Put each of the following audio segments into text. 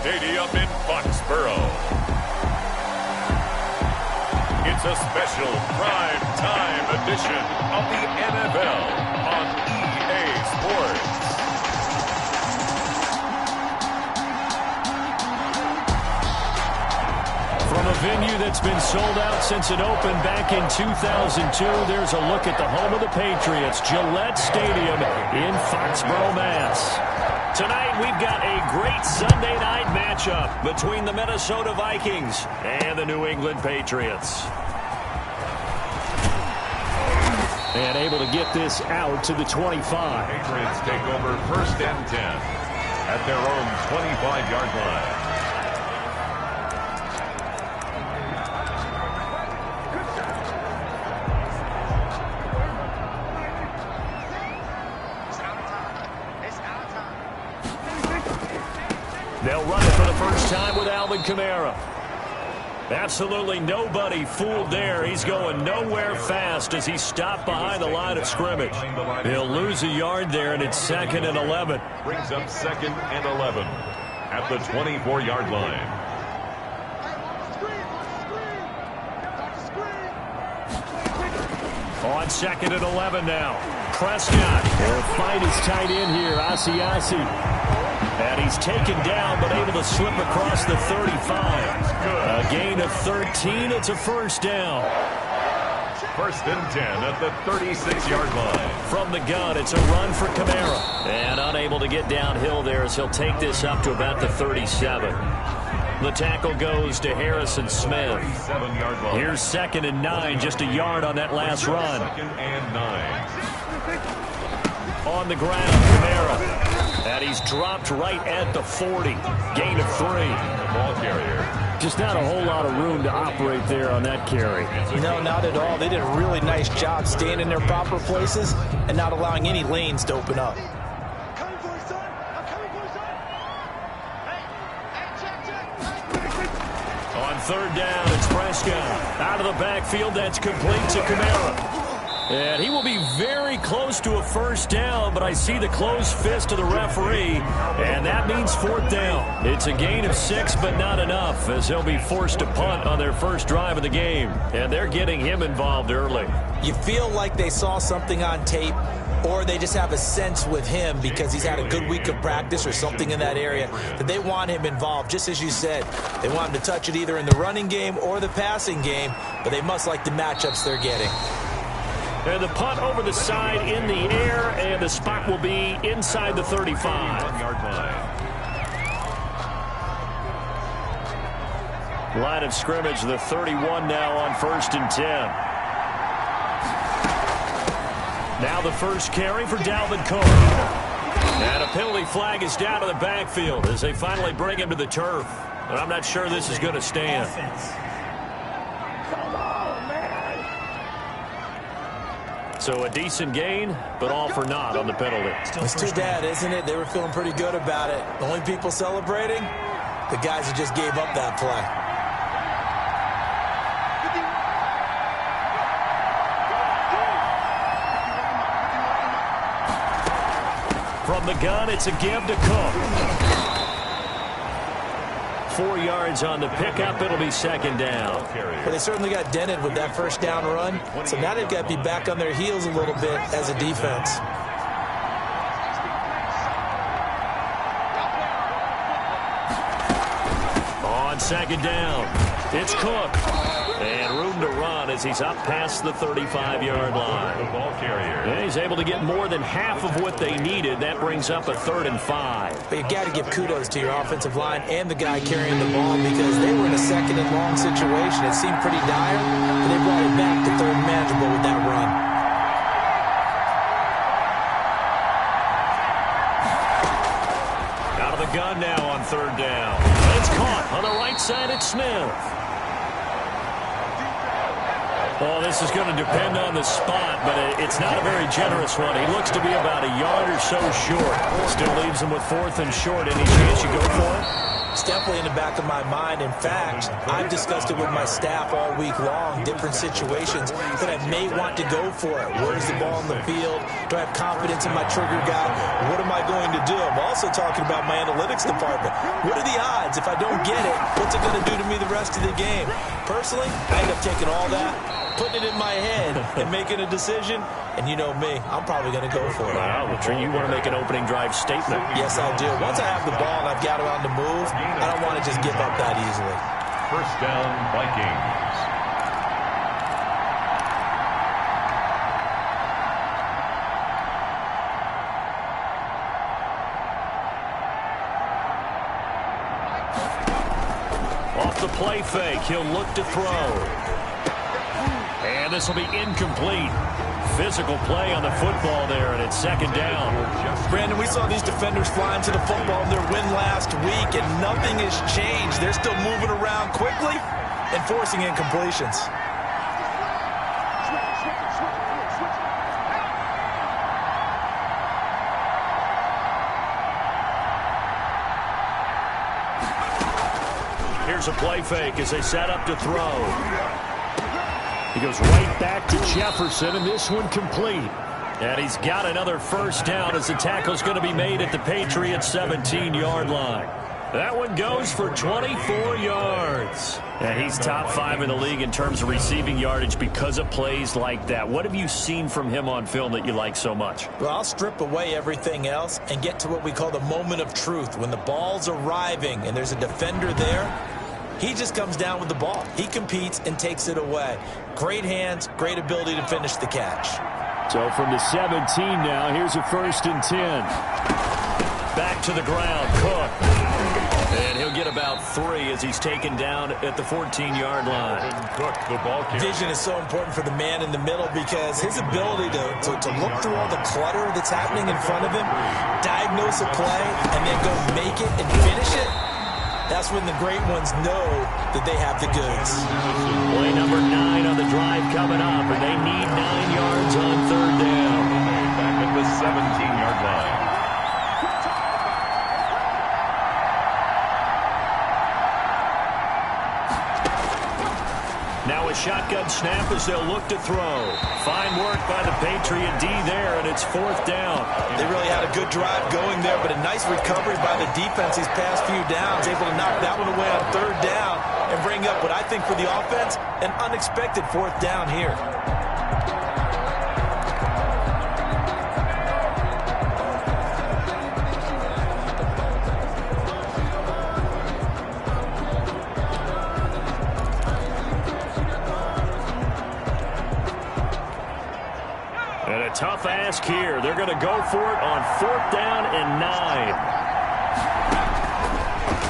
Stadium in Foxborough. It's a special prime time edition of the NFL on EA Sports. From a venue that's been sold out since it opened back in 2002, there's a look at the home of the Patriots, Gillette Stadium in Foxborough, Mass. Tonight, we've got a great Sunday night matchup between the Minnesota Vikings and the New England Patriots. And able to get this out to the 25. Patriots take over 1st and 10 at their own 25-yard line. They'll run it for the first time with Alvin Kamara. Absolutely nobody fooled there. He's going nowhere fast as he stopped behind the line of scrimmage. He'll lose a yard there, and it's 2nd and 11. Brings up 2nd and 11 at the 24-yard line. On 2nd and 11 now. Prescott. They'll find his tight end here, Asiasi. And he's taken down, but able to slip across the 35. A gain of 13. It's a first down. 1st and 10 at the 36-yard line. From the gun, it's a run for Kamara. And unable to get downhill there as he'll take this up to about the 37. The tackle goes to Harrison Smith. Here's 2nd and 9, just a yard on that last run. 2nd and 9. On the ground, Kamara. And he's dropped right at the 40. Gain of 3. Ball carrier. Just not a whole lot of room to operate there on that carry. No, not at all. They did a really nice job staying in their proper places and not allowing any lanes to open up. On 3rd down, it's Prescott. Out of the backfield, that's complete to Kamara. And he will be very close to a first down, but I see the closed fist of the referee, and that means 4th down. It's a gain of 6, but not enough, as they'll be forced to punt on their first drive of the game. And they're getting him involved early. You feel like they saw something on tape, or they just have a sense with him because he's had a good week of practice or something in that area that they want him involved. Just as you said, they want him to touch it either in the running game or the passing game, but they must like the matchups they're getting. And the punt over the side in the air, and the spot will be inside the 35. 1-yard line. Line of scrimmage, the 31 now on 1st and 10. Now the first carry for Dalvin Cook. And a penalty flag is down to the backfield as they finally bring him to the turf. But I'm not sure this is going to stand. So a decent gain, but all for naught on the penalty. It's too bad, isn't it? They were feeling pretty good about it. The only people celebrating, the guys who just gave up that play. From the gun, it's a give to Cook. 4 yards on the pickup. It'll be 2nd down. Well, they certainly got dented with that first down run, so now they've got to be back on their heels a little bit as a defense. On 2nd down, it's Cook. And room to run as he's up past the 35-yard line. The ball carrier. And he's able to get more than half of what they needed. That brings up a 3rd and 5. But you got to give kudos to your offensive line and the guy carrying the ball because they were in a 2nd and long situation. It seemed pretty dire, but they brought it back to 3rd and manageable with that run. Out of the gun now on 3rd down. It's caught on the right side. It's Smith. Well, this is going to depend on the spot, but it's not a very generous one. He looks to be about a yard or so short. Still leaves him with 4th and short. Any chance you go for it? It's definitely in the back of my mind. In fact, I've discussed it with my staff all week long, different situations that I may want to go for it. Where's the ball on the field? Do I have confidence in my trigger guy? What am I going to do? I'm also talking about my analytics department. What are the odds? If I don't get it, what's it going to do to me the rest of the game? Personally, I end up taking all that, putting it in my head, and making a decision. And you know me, I'm probably going to go for it. Wow, well, Trey, you want to make an opening drive statement. Yes, I do. Once I have the ball and I've got it on the move, I don't want to just give up that easily. First down, Vikings. Off the play fake, he'll look to throw. And this will be incomplete. Physical play on the football there, and it's second down. Brandon, we saw these defenders flying to the football in their win last week, and nothing has changed. They're still moving around quickly and forcing incompletions. Here's a play fake as they set up to throw. He goes right back to Jefferson, and this one complete. And he's got another first down as the tackle's going to be made at the Patriots' 17-yard line. That one goes for 24 yards. And he's top 5 in the league in terms of receiving yardage because of plays like that. What have you seen from him on film that you like so much? Well, I'll strip away everything else and get to what we call the moment of truth. When the ball's arriving and there's a defender there, he just comes down with the ball. He competes and takes it away. Great hands, great ability to finish the catch. So from the 17 now, here's a 1st and 10. Back to the ground, Cook. And he'll get about 3 as he's taken down at the 14-yard line. Cook, the ball carrier. Vision is so important for the man in the middle because his ability to look through all the clutter that's happening in front of him, diagnose a play, and then go make it and finish it, that's when the great ones know that they have the goods. Play number 9 on the drive coming up, and they need 9 yards on 3rd down. Back at the 17-yard line. Now a shotgun snap as they'll look to throw. Fine work by the Patriot D there, and it's 4th down. They really had a good drive going there, but a nice recovery by the defense these past few downs, able to knock that one away on 3rd down and bring up what I think for the offense, an unexpected 4th down here. Tough ask here. They're going to go for it on 4th down and 9.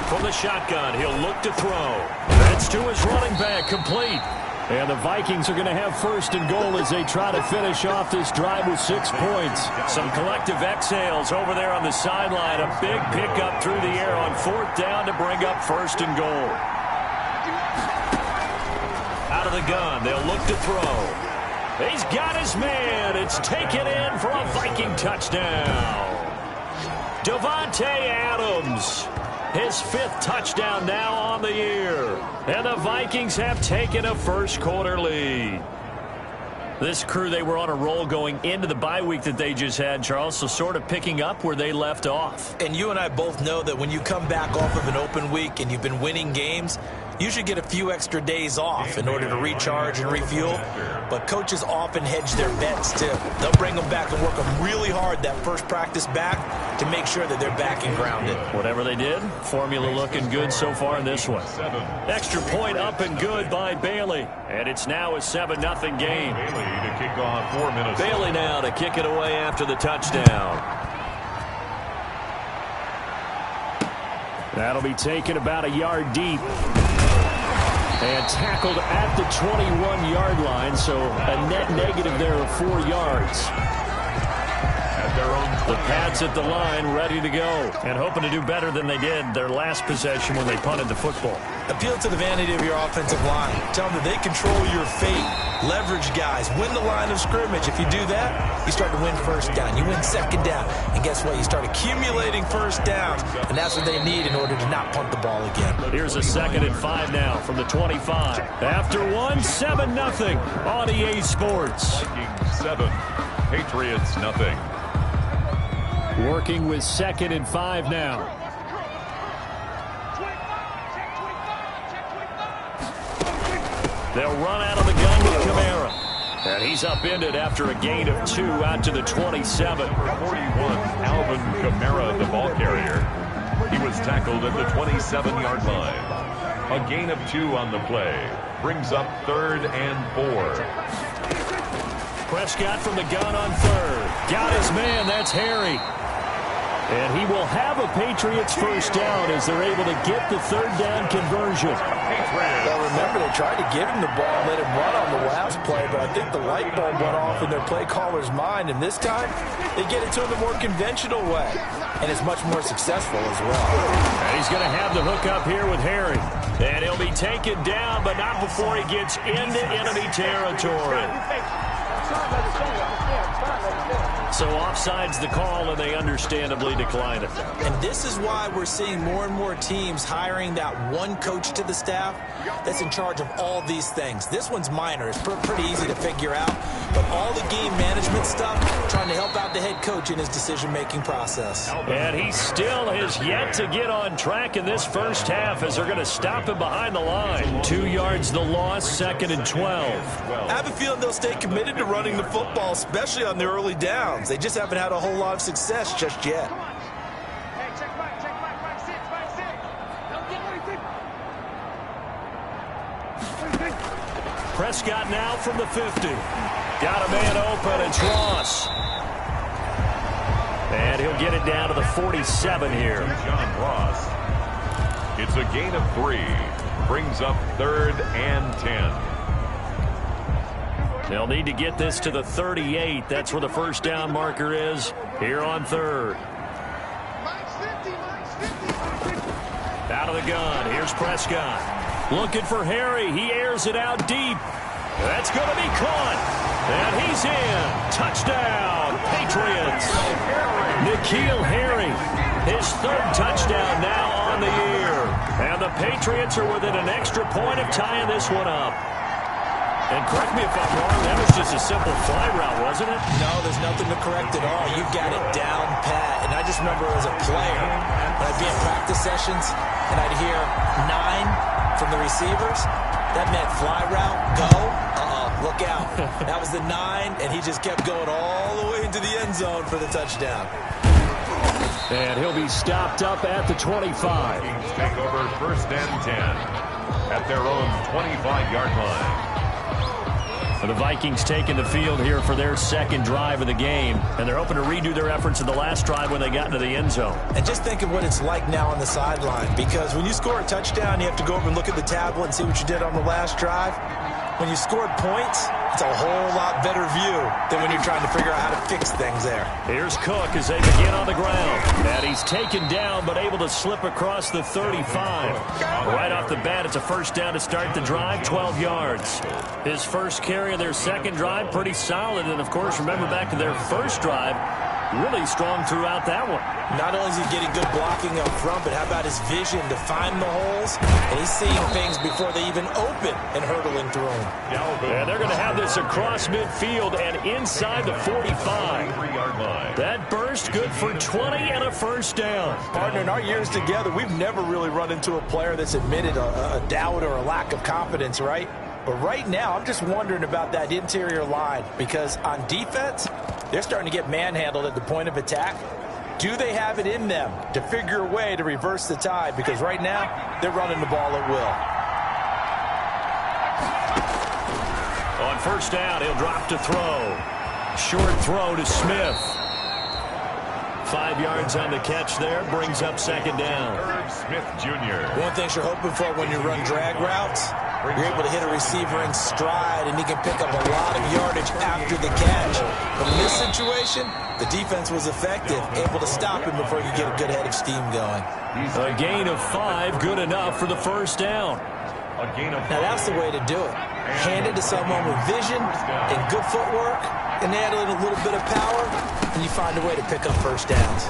From the shotgun, he'll look to throw. That's to his running back, complete. And the Vikings are going to have 1st and goal as they try to finish off this drive with 6 points. Some collective exhales over there on the sideline. A big pickup through the air on 4th down to bring up 1st and goal. Out of the gun, they'll look to throw. He's got his man. It's taken in for a Viking touchdown. Davante Adams, his 5th touchdown now on the year. And the Vikings have taken a first-quarter lead. This crew, they were on a roll going into the bye week that they just had, Charles, so sort of picking up where they left off. And you and I both know that when you come back off of an open week and you've been winning games, you should get a few extra days off in order to recharge and refuel. But coaches often hedge their bets, too. They'll bring them back and work them really hard that first practice back to make sure that they're back and grounded. Whatever they did, formula looking good so far in this one. Extra point up and good by Bailey. And it's now a 7-0 game. Bailey to kick off for Minnesota. Bailey now to kick it away after the touchdown. That'll be taken about a yard deep. And tackled at the 21-yard line, so a net negative there of 4 yards. The Pats at the line, ready to go, and hoping to do better than they did their last possession when they punted the football. Appeal to the vanity of your offensive line. Tell them that they control your fate. Leverage guys. Win the line of scrimmage. If you do that, you start to win first down. You win second down. And guess what? You start accumulating first downs. And that's what they need in order to not punt the ball again. Here's a 2nd and 5 now from the 25. After one, 7-0 on EA Sports. 7, Patriots nothing. Working with 2nd and 5 now. They'll run out of the gun with Kamara. And he's upended after a gain of 2 out to the 27. 41, Alvin Kamara, the ball carrier. He was tackled at the 27-yard line. A gain of 2 on the play. Brings up 3rd and 4. Prescott from the gun on 3rd. Got his man. That's Harry. And he will have a Patriots first down as they're able to get the 3rd down conversion. Well, remember, they tried to give him the ball and let him run on the last play, but I think the light bulb went off in their play caller's mind, and this time they get it to him the more conventional way, and it's much more successful as well. And he's going to have the hook up here with Harry. And he'll be taken down, but not before he gets into enemy territory. So offside's the call, and they understandably decline it. And this is why we're seeing more and more teams hiring that one coach to the staff that's in charge of all these things. This one's minor. It's pretty easy to figure out. But all the game management stuff, trying to help out the head coach in his decision-making process. And he still has yet to get on track in this first half as they're going to stop him behind the line. 2 yards the loss, 2nd and 12. I have a feeling they'll stay committed to running the football, especially on the early downs. They just haven't had a whole lot of success just yet. Prescott now from the 50. Got a man open. It's Ross. And he'll get it down to the 47 here. John Ross. It's a gain of 3. Brings up 3rd and 10. They'll need to get this to the 38. That's where the first down marker is here on 3rd. Out of the gun. Here's Prescott. Looking for Harry. He airs it out deep. That's going to be caught. And he's in. Touchdown, Patriots. N'Keal Harry. His 3rd touchdown now on the year. And the Patriots are within an extra point of tying this one up. And correct me if I'm wrong, that was just a simple fly route, wasn't it? No, there's nothing to correct at all. You've got it down pat. And I just remember as a player, when I'd be in practice sessions, and I'd hear 9 from the receivers, that meant fly route, go, look out. That was the 9, and he just kept going all the way into the end zone for the touchdown. And he'll be stopped up at the 25. Take over 1st and 10 at their own 25-yard line. The Vikings taking the field here for their 2nd drive of the game, and they're hoping to redo their efforts in the last drive when they got into the end zone. And just think of what it's like now on the sideline, because when you score a touchdown, you have to go over and look at the tablet and see what you did on the last drive. When you scored points, it's a whole lot better view than when you're trying to figure out how to fix things there. Here's Cook as they begin on the ground. And he's taken down but able to slip across the 35. Right off the bat, it's a first down to start the drive, 12 yards. His first carry of their 2nd drive, pretty solid. And, of course, remember back to their first drive, really strong throughout that one. Not only is he getting good blocking up front, but how about his vision to find the holes? And he's seeing things before they even open and hurtling through them. And they're going to have this across midfield and inside the 45. That burst good for 20 and a first down. Partner, in our years together, we've never really run into a player that's admitted a doubt or a lack of confidence, right? But right now, I'm just wondering about that interior line, because on defense, they're starting to get manhandled at the point of attack. Do they have it in them to figure a way to reverse the tide? Because right now, they're running the ball at will. On first down, he'll drop to throw. Short throw to Smith. 5 yards on the catch there. Brings up 2nd down. Irv Smith Jr. One thing you're hoping for when you run drag routes You're able to hit a receiver in stride, and he can pick up a lot of yardage after the catch. But in this situation, the defense was effective, able to stop him before he could get a good head of steam going. A gain of 5, good enough for the first down. Now that's the way to do it. Hand it to someone with vision and good footwork, and add a little bit of power, and you find a way to pick up first downs.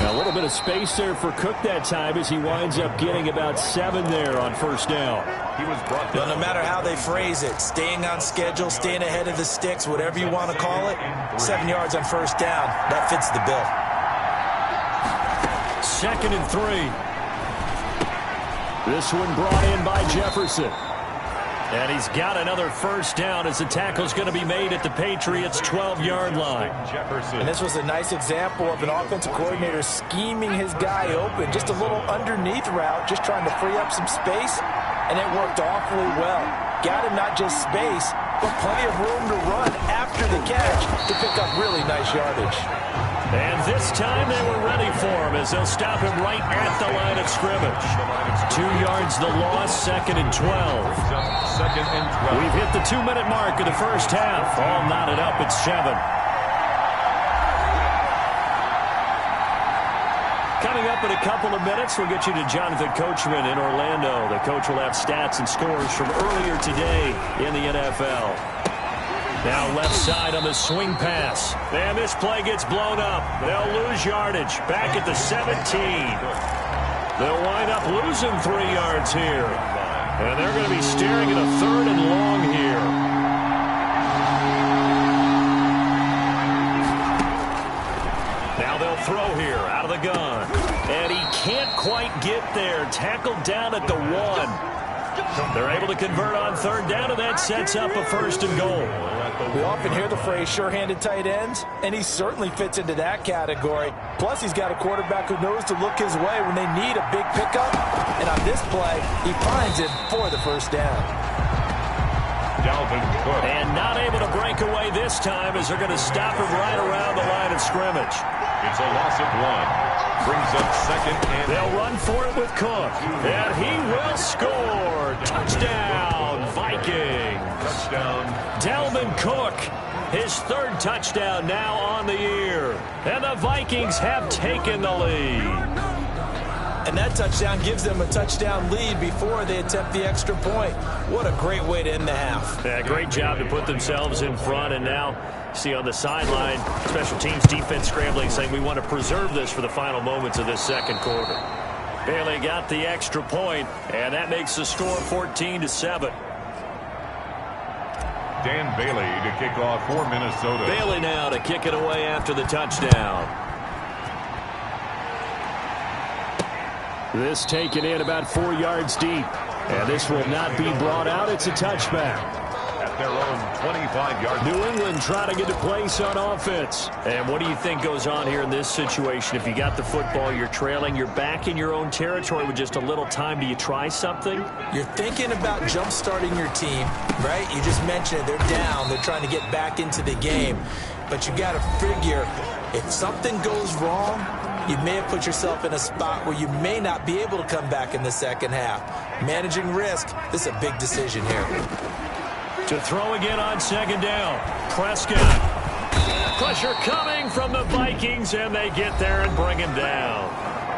A little bit of space there for Cook that time as he winds up getting about 7 there on first down. He was brought down. Well, no matter how they phrase it, staying on schedule, staying ahead of the sticks, whatever you want to call it, 7 yards on first down, that fits the bill. 2nd and 3. This one brought in by Jefferson. And he's got another first down as the tackle's going to be made at the Patriots' 12-yard line. And this was a nice example of an offensive coordinator scheming his guy open. Just a little underneath route, just trying to free up some space, and it worked awfully well. Got him not just space, but plenty of room to run after the catch to pick up really nice yardage. And this time they were ready for him as they'll stop him right at the line of scrimmage. 2 yards the loss, 2nd and 12. We've hit the 2-minute mark of the first half. All knotted up at 7. Coming up in a couple of minutes, we'll get you to Jonathan Coachman in Orlando. The coach will have stats and scores from earlier today in the NFL. Now left side on the swing pass. And this play gets blown up. They'll lose yardage. Back at the 17. They'll wind up losing 3 yards here. And they're going to be staring at a 3rd and long here. Now they'll throw here out of the gun. And he can't quite get there. Tackled down at the 1. They're able to convert on 3rd down, and that sets up a 1st and goal. We often hear the phrase sure-handed tight ends, and he certainly fits into that category. Plus, he's got a quarterback who knows to look his way when they need a big pickup. And on this play, he finds him for the first down. And not able to break away this time as they're going to stop him right around the line of scrimmage. It's a loss of 1. Brings up 2nd and... They'll run for it with Cook. And he will score. Touchdown, Vikings. Touchdown. Dalvin Cook, his 3rd touchdown now on the year. And the Vikings have taken the lead. And that touchdown gives them a touchdown lead before they attempt the extra point. What a great way to end the half. Yeah, great job to put themselves in front. And now, see on the sideline, special teams defense scrambling, saying we want to preserve this for the final moments of this 2nd quarter. Bailey got the extra point, and that makes the score 14-7. Dan Bailey to kick off for Minnesota. Bailey now to kick it away after the touchdown. This taken in about 4 yards deep. And this will not be brought out. It's a touchback. At their own 25-yard. New England trying to get a place on offense. And what do you think goes on here in this situation? If you got the football, you're trailing, you're back in your own territory with just a little time. Do you try something? You're thinking about jump-starting your team, right? You just mentioned it. They're down. They're trying to get back into the game. But you got to figure, if something goes wrong, you may have put yourself in a spot where you may not be able to come back in the second half. Managing risk, this is a big decision here. To throw again on 2nd down. Prescott. Pressure coming from the Vikings, and they get there and bring him down.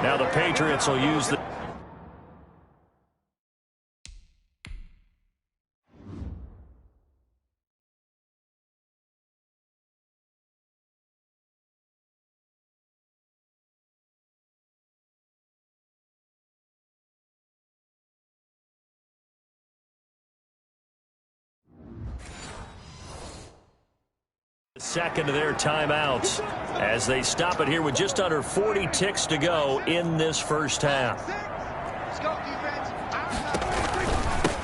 Now the Patriots will use the... second of their timeouts as they stop it here with just under 40 ticks to go in this first half.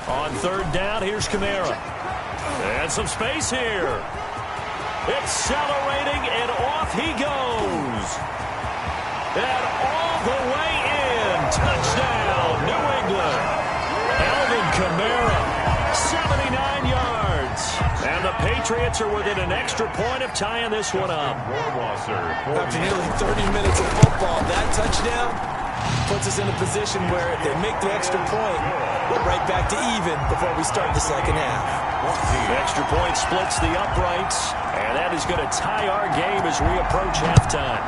On 3rd down, here's Kamara. And some space here. Accelerating, and off he goes. And all the way in. Touchdown, New England. Alvin Kamara, 79 yards. And the Patriots are within an extra point of tying this one up. After nearly 30 minutes of football, that touchdown, puts us in a position where if they make the extra point, we're right back to even before we start the second half. The extra point splits the uprights, and that is going to tie our game as we approach halftime.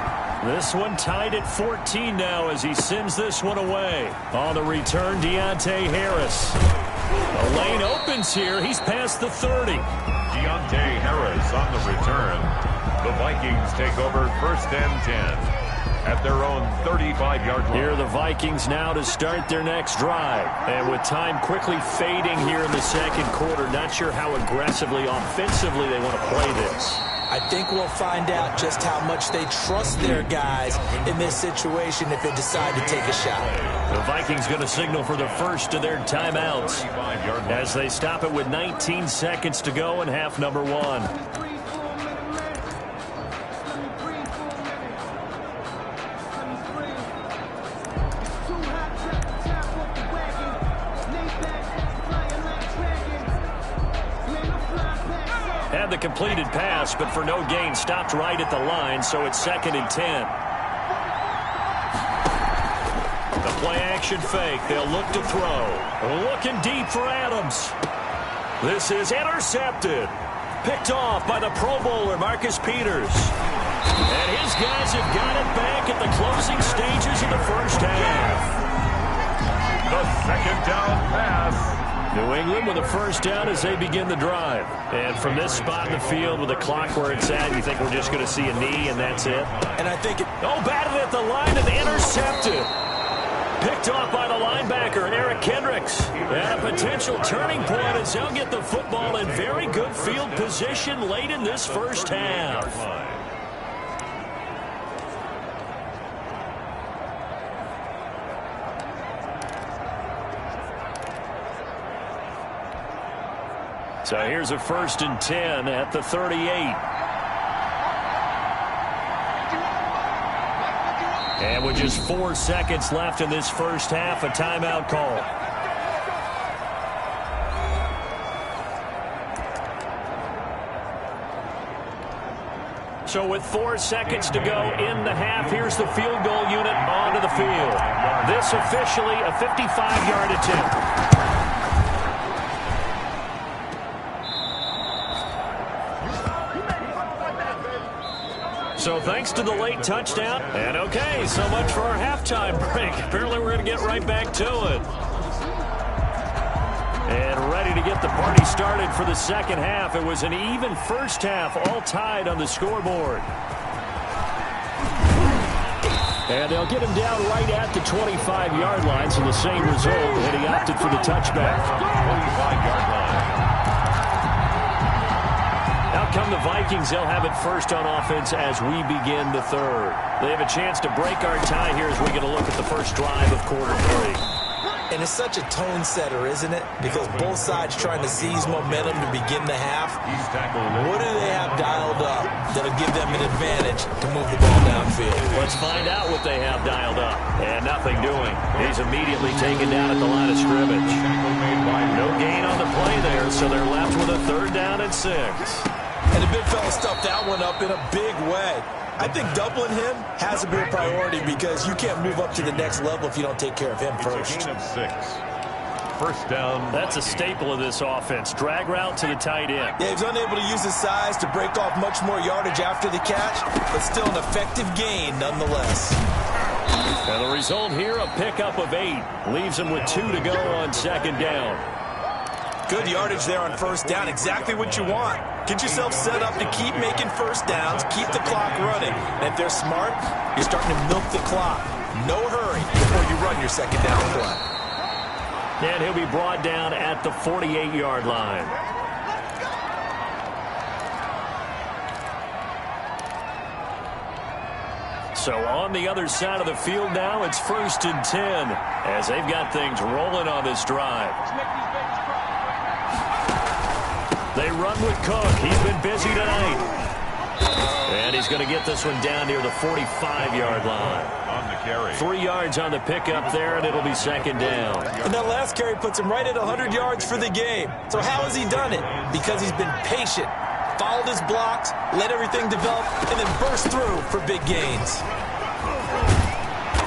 This one tied at 14 now as he sends this one away. On the return, Deontay Harris. The lane opens here. He's past the 30. Deontay Harris on the return. The Vikings take over 1st and 10 at their own 35-yard line. Here are the Vikings now to start their next drive. And with time quickly fading here in the second quarter, not sure how aggressively, offensively they want to play this. I think we'll find out just how much they trust their guys in this situation if they decide to take a shot. The Vikings going to signal for the first of their timeouts as they stop it with 19 seconds to go in half number one. Had the completed pass, but for no gain, stopped right at the line, so it's 2nd and 10. The play-action fake. They'll look to throw. Looking deep for Adams. This is intercepted. Picked off by the Pro Bowler, Marcus Peters. And his guys have got it back at the closing stages of the first half. The second down pass. New England with a first down as they begin the drive. And from this spot in the field with the clock where it's at, you think we're just going to see a knee and that's it? And I think batted at the line and intercepted. Picked off by the linebacker, Eric Kendricks. And a potential turning point as they'll get the football in very good field position late in this first half. So here's a 1st and 10 at the 38. And with just 4 seconds left in this first half, a timeout call. So with 4 seconds to go in the half, here's the field goal unit onto the field. This officially a 55-yard attempt. So thanks to the late touchdown. And okay, so much for our halftime break. Apparently we're going to get right back to it. And ready to get the party started for the second half. It was an even first half, all tied on the scoreboard. And they'll get him down right at the 25-yard line, so the same result, and he opted for the touchback. 25-yard line. Out come the Vikings. They'll have it first on offense as we begin the third. They have a chance to break our tie here as we get a look at the first drive of quarter three. And it's such a tone setter, isn't it? Because both sides trying to seize momentum to begin the half. What do they have dialed up that'll give them an advantage to move the ball downfield? Let's find out what they have dialed up. And nothing doing. He's immediately taken down at the line of scrimmage. No gain on the play there, so they're left with a 3rd down and 6. And the big fella stuffed that one up in a big way. I think doubling him has to be a priority because you can't move up to the next level if you don't take care of him first. It's a gain of 6. First down. That's a staple of this offense. Drag route to the tight end. Yeah, he's unable to use his size to break off much more yardage after the catch, but still an effective gain nonetheless. And the result here, a pickup of 8. Leaves him with 2 to go on 2nd down. Good yardage there on first down. Exactly what you want. Get yourself set up to keep making first downs, keep the clock running. And if they're smart, you're starting to milk the clock. No hurry before you run your second down play. And he'll be brought down at the 48-yard line. So on the other side of the field now, it's 1st and 10 as they've got things rolling on this drive. They run with Cook. He's been busy tonight. And he's going to get this one down near the 45-yard line. On the carry. 3 yards on the pickup there, and it'll be 2nd down. And that last carry puts him right at 100 yards for the game. So how has he done it? Because he's been patient, followed his blocks, let everything develop, and then burst through for big gains.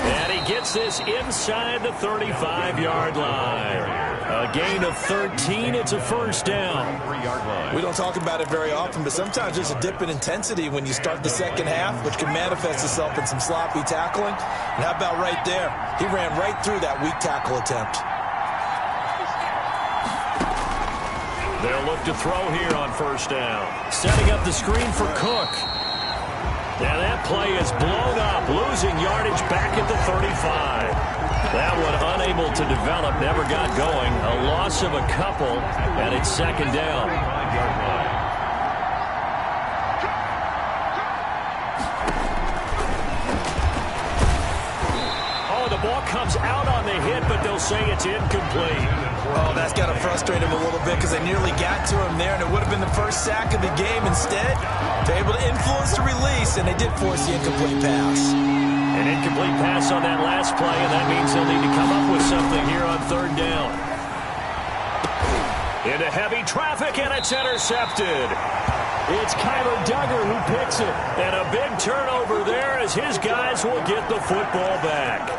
And he gets this inside the 35-yard line. A gain of 13. It's a first down. We don't talk about it very often, but sometimes there's a dip in intensity when you start the second half, which can manifest itself in some sloppy tackling. And how about right there? He ran right through that weak tackle attempt. They'll look to throw here on first down. Setting up the screen for Cook. Now that play is blown up, losing yardage back at the 35. That one unable to develop, never got going. A loss of a couple, and it's second down. Oh, the ball comes out on the hit, but they'll say it's incomplete. Oh, that's got to frustrate him a little bit because they nearly got to him there, and it would have been the first sack of the game. Instead, they're able to influence the release, and they did force the incomplete pass. An incomplete pass on that last play, and that means they'll need to come up with something here on third down. Into heavy traffic, and it's intercepted. It's Kyler Duggar who picks it. And a big turnover there as his guys will get the football back.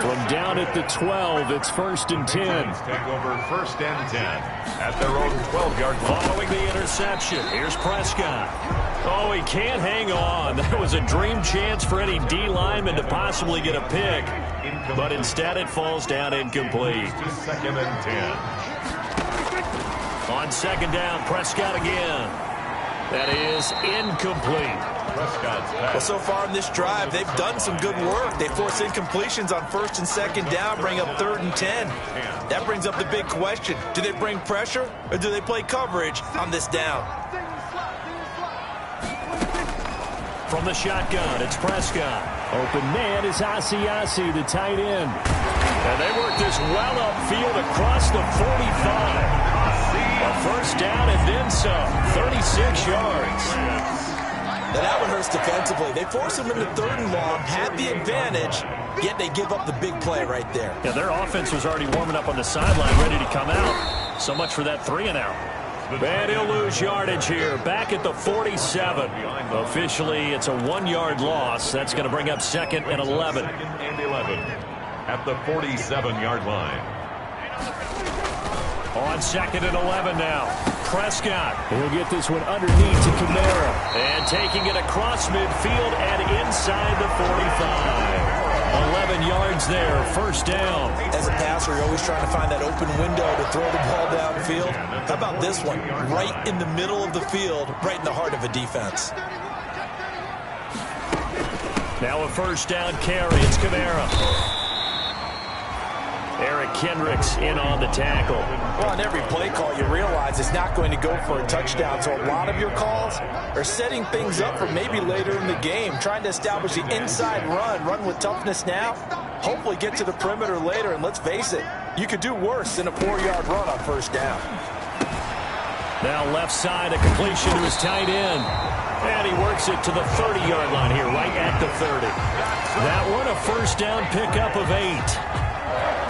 From down at the 12, it's first and 10. Take over first and 10 at their own 12-yard line. Following the interception, here's Prescott. Oh, he can't hang on. That was a dream chance for any D lineman to possibly get a pick. But instead it falls down incomplete. Second and 10. On second down, Prescott again. That is incomplete. Well, so far in this drive, they've done some good work. They force incompletions on first and second down, bring up third and 10. That brings up the big question. Do they bring pressure or do they play coverage on this down? From the shotgun, it's Prescott. Open man is Asiasi, the tight end. And they work this well upfield across the 45. A first down and then some, 36 yards. Now that one hurts defensively. They force him into third and long, had the advantage, yet they give up the big play right there. Yeah, their offense was already warming up on the sideline, ready to come out. So much for that 3-and-out. And he'll lose yardage here, back at the 47. Officially, it's a 1-yard loss. That's going to bring up second and 11. Second and 11 at the 47-yard line. On second and 11 now. Prescott. He'll get this one underneath to Kamara. And taking it across midfield and inside the 45. 11 yards there, first down. As a passer, you're always trying to find that open window to throw the ball downfield. How about this one? Right in the middle of the field, right in the heart of a defense. Now a first down carry. It's Kamara. Eric Kendricks in on the tackle. Well, on every play call, you realize it's not going to go for a touchdown. So a lot of your calls are setting things up for maybe later in the game, trying to establish the inside run with toughness now, hopefully get to the perimeter later. And let's face it, you could do worse than a 4-yard run on first down. Now left side, a completion to his tight end. And he works it to the 30-yard line here, right at the 30. That one, a first down pickup of 8.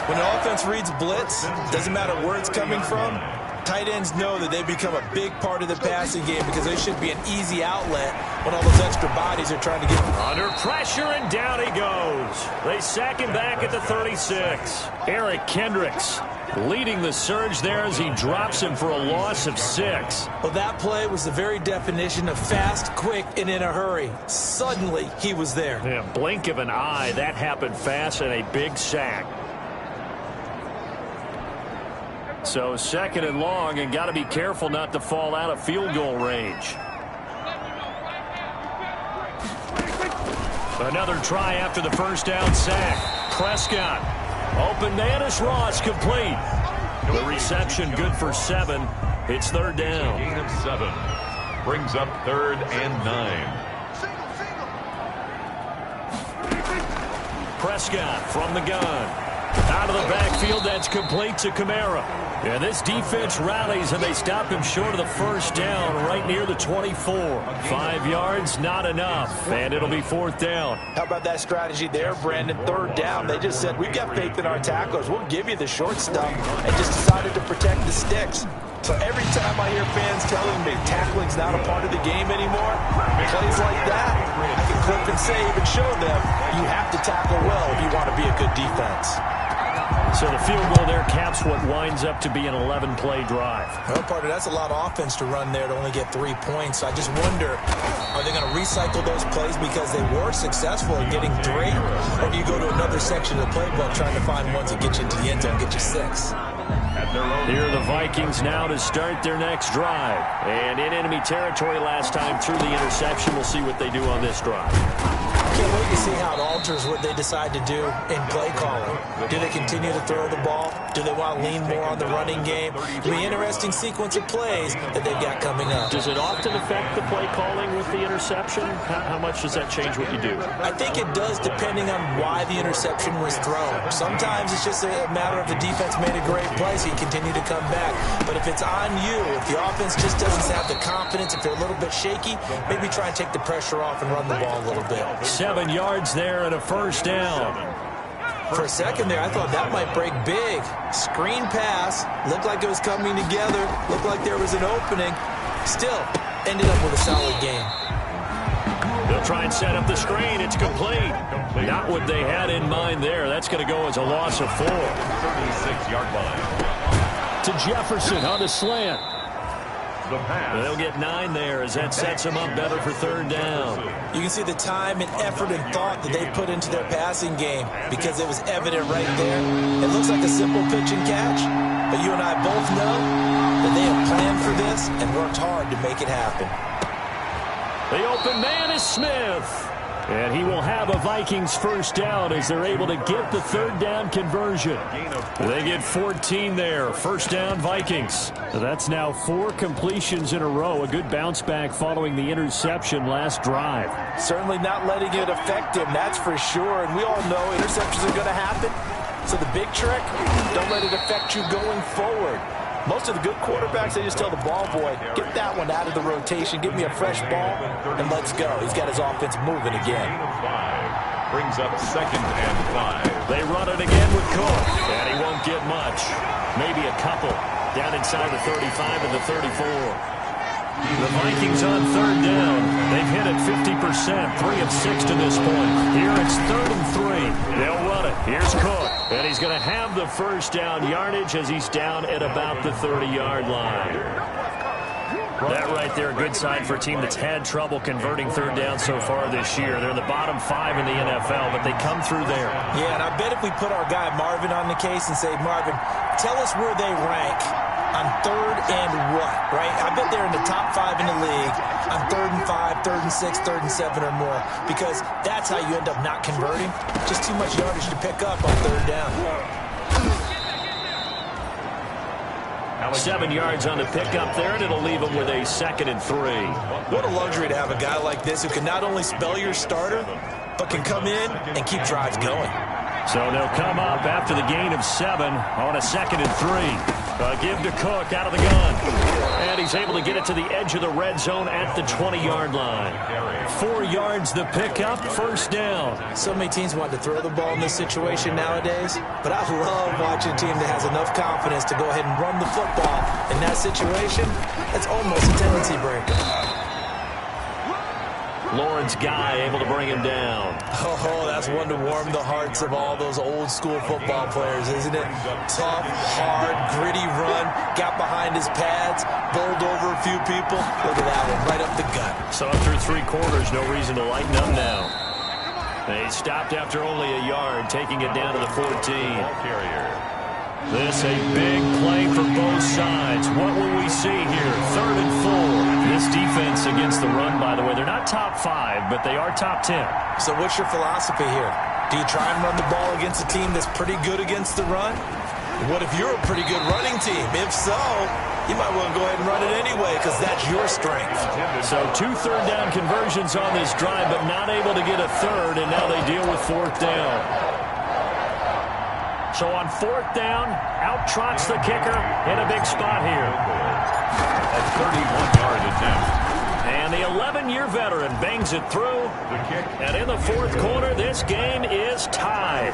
When an offense reads blitz, doesn't matter where it's coming from, tight ends know that they become a big part of the passing game because they should be an easy outlet when all those extra bodies are trying to get under pressure, and down he goes. They sack him back at the 36. Eric Kendricks leading the surge there as he drops him for a loss of 6. Well, that play was the very definition of fast, quick, and in a hurry. Suddenly, he was there. Yeah, blink of an eye. That happened fast and a big sack. So second and long, and got to be careful not to fall out of field goal range. Another try after the first down sack. Prescott. Open man is Ross, complete. The reception good for 7. It's third down. Gain of 7. Brings up third and 9. Prescott from the gun. Out of the backfield, that's complete to Kamara. And this defense rallies, and they stop him short of the first down right near the 24. 5 yards, not enough, and it'll be fourth down. How about that strategy there, Brandon? Third down. They just said, we've got faith in our tacklers. We'll give you the short stuff, and just decided to protect the sticks. So every time I hear fans telling me tackling's not a part of the game anymore, plays like that, I can clip and save and show them you have to tackle well if you want to be a good defense. So the field goal there caps what winds up to be an 11-play drive. Well, partner, that's a lot of offense to run there to only get 3 points. So I just wonder, are they going to recycle those plays because they were successful in getting 3? Or do you go to another section of the playbook trying to find ones that get you into the end zone, get you 6? Here are the Vikings now to start their next drive. And in enemy territory last time through the interception. We'll see what they do on this drive. Can't wait to see how it alters what they decide to do in play calling. Do they continue to throw the ball? Do they want to lean more on the running game? It'll be an interesting sequence of plays that they've got coming up. Does it often affect the play calling with the interception? How much does that change what you do? I think it does depending on why the interception was thrown. Sometimes it's just a matter of the defense made a great play, so you continue to come back. But if it's on you, if the offense just doesn't have the confidence, if they're a little bit shaky, maybe try and take the pressure off and run the ball a little bit. 7 yards there and a first down. For a second there, I thought that might break big. Screen pass. Looked like it was coming together. Looked like there was an opening. Still, ended up with a solid game. They'll try and set up the screen. It's complete. Not what they had in mind there. That's going to go as a loss of 4. 36-yard line. To Jefferson on the slant. They'll get 9 there as that sets them up better for third down. You can see the time and effort and thought that they put into their passing game because it was evident right there. It looks like a simple pitch and catch, but you and I both know that they have planned for this and worked hard to make it happen. The open man is Smith. And he will have a Vikings first down as they're able to get the third down conversion. They get 14 there. First down, Vikings. That's now 4 completions in a row. A good bounce back following the interception last drive. Certainly not letting it affect him, that's for sure. And we all know interceptions are going to happen. So the big trick, don't let it affect you going forward. Most of the good quarterbacks, they just tell the ball boy, get that one out of the rotation, give me a fresh ball, and let's go. He's got his offense moving again. Brings up 2nd and 5. They run it again with Cook, and he won't get much. Maybe a couple. Down inside the 35 and the 34. The Vikings on third down. They've hit it 50%, 3 of 6 to this point. Here it's 3rd and 3. They'll run it. Here's Cook. And he's going to have the first down yardage as he's down at about the 30-yard line. That right there, a good sign for a team that's had trouble converting third down so far this year. They're in the bottom 5 in the NFL, but they come through there. Yeah, and I bet if we put our guy Marvin on the case and say, Marvin, tell us where they rank on 3rd and what, right? I bet they're in the top 5 in the league on 3rd and 5, 3rd and 6, 3rd and 7 or more, because that's how you end up not converting. Just too much yardage to pick up on third down. 7 yards on the pickup there, and it'll leave them with a 2nd and 3. What a luxury to have a guy like this who can not only spell your starter, but can come in and keep drives going. So they'll come up after the gain of 7 on a 2nd and 3. Give to Cook out of the gun. And he's able to get it to the edge of the red zone at the 20-yard line. 4 yards the pickup, first down. So many teams want to throw the ball in this situation nowadays, but I love watching a team that has enough confidence to go ahead and run the football. In that situation, it's almost a tendency breaker. Lawrence Guy able to bring him down. Oh, that's one to warm the hearts of all those old school football players, isn't it? Tough, hard, gritty run, got behind his pads, bowled over a few people. Look at that one, right up the gut. So through 3 quarters, no reason to lighten up now. They stopped after only a yard, taking it down to the 14. This a big play for both sides. What will we see here? 3rd and 4. This defense against the run, by the way, they're not top 5, but they are top 10. So what's your philosophy here? Do you try and run the ball against a team that's pretty good against the run? What if you're a pretty good running team? If so, you might want to go ahead and run it anyway because that's your strength. So 2 third down conversions on this drive, but not able to get a 3rd, and now they deal with 4th down. So on 4th down, out trots the kicker in a big spot here. A 31-yard attempt. And And the 11-year veteran bangs it through. And in the fourth quarter, this game is tied.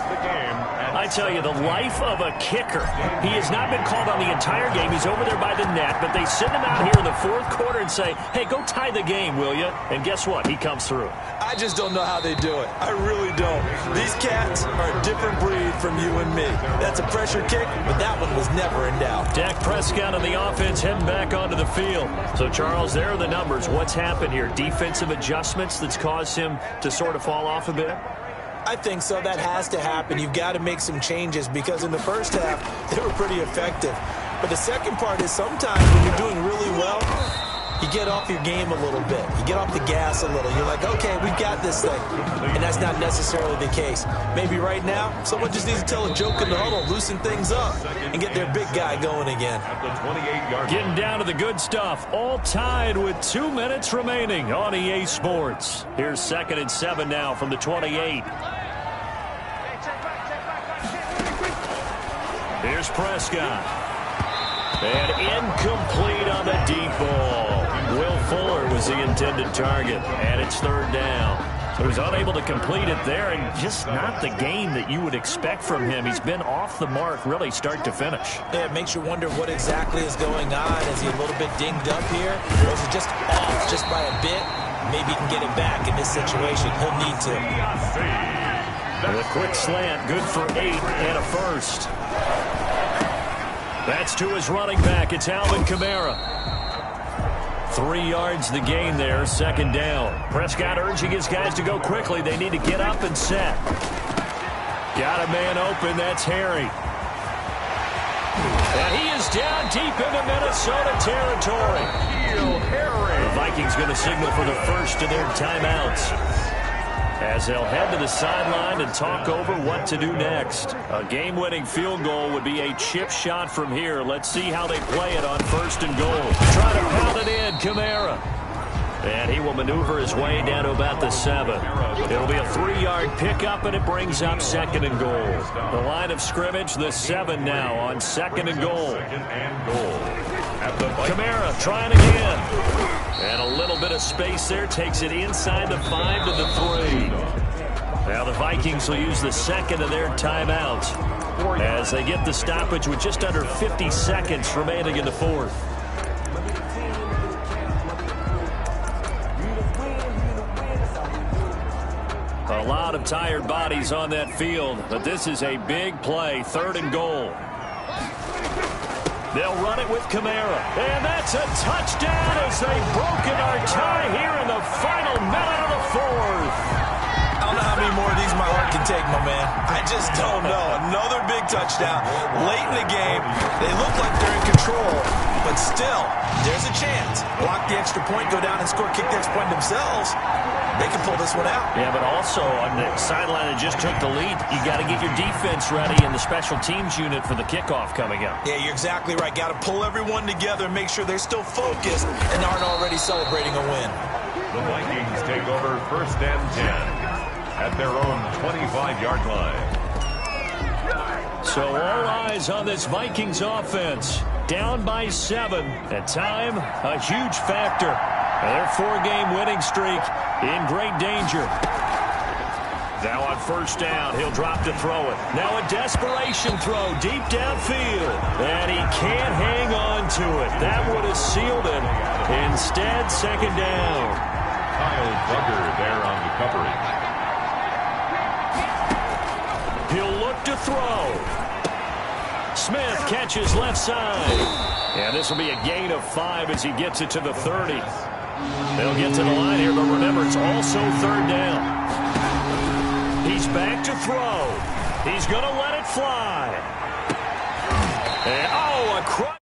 I tell you, the life of a kicker. He has not been called on the entire game. He's over there by the net, but they send him out here in the fourth quarter and say, hey, go tie the game, will you? And guess what? He comes through. I just don't know how they do it. I really don't. These cats are a different breed from you and me. That's a pressure kick, but that one was never in doubt. Dak Prescott on the offense heading back onto the field. So, Charles, there are the numbers. What's happened here? Defensive adjustments that's caused him to sort of fall off a bit? I think so. That has to happen. You've got to make some changes because in the first half, they were pretty effective. But the second part is sometimes when you're doing really well, you get off your game a little bit. You get off the gas a little. You're like, okay, we've got this thing. And that's not necessarily the case. Maybe right now, someone just needs to tell a joke in the huddle, loosen things up, and get their big guy going again. Getting down to the good stuff. All tied with 2 minutes remaining on EA Sports. Here's 2nd and 7 now from the 28. Here's Prescott. And incomplete on the deep ball. Will Fuller was the intended target, and it's 3rd down. So he's unable to complete it there, and just not the game that you would expect from him. He's been off the mark really start to finish. Yeah, it makes you wonder what exactly is going on. Is he a little bit dinged up here, or is he just off just by a bit? Maybe he can get it back in this situation. He'll need to. And a quick slant, good for 8 and a first. That's to his running back. It's Alvin Kamara. 3 yards the gain there, 2nd down. Prescott urging his guys to go quickly. They need to get up and set. Got a man open. That's Harry. And he is down deep into Minnesota territory. The Vikings going to signal for the first of their timeouts, as they'll head to the sideline and talk over what to do next. A game-winning field goal would be a chip shot from here. Let's see how they play it on 1st and goal. Try to pound it in, Kamara. And he will maneuver his way down to about the 7. It'll be a 3-yard pickup, and it brings up 2nd and goal. The line of scrimmage, the 7 now on 2nd and goal. Kamara trying again. And a little bit of space there. Takes it inside the 5 to the 3. Now the Vikings will use the 2nd of their timeouts as they get the stoppage with just under 50 seconds remaining in the 4th. A lot of tired bodies on that field, but this is a big play. 3rd and goal. They'll run it with Kamara. And that's a touchdown as they've broken our tie here in the final minute of the 4th. I don't know how many more of these my heart can take, my man. I just don't know. Another big touchdown. Late in the game, they look like they're in control, but still, there's a chance. Block the extra point, go down and score, kick the extra point themselves. They can pull this one out. Yeah, but also on the sideline that just took the lead, you got to get your defense ready in the special teams unit for the kickoff coming up. Yeah, you're exactly right. Got to pull everyone together and make sure they're still focused and aren't already celebrating a win. The Vikings take over 1st and 10 at their own 25-yard line. So all eyes on this Vikings offense. Down by 7. At time, a huge factor. Their 4-game winning streak in great danger. Now on 1st down, he'll drop to throw it. Now a desperation throw deep downfield. And he can't hang on to it. That would have sealed it. Instead, 2nd down. Kyle Duggar there on the coverage. He'll look to throw. Smith catches left side. And this will be a gain of 5 as he gets it to the 30. They'll get to the line here, but remember, it's also 3rd down. He's back to throw. He's going to let it fly. And, oh, a crunch.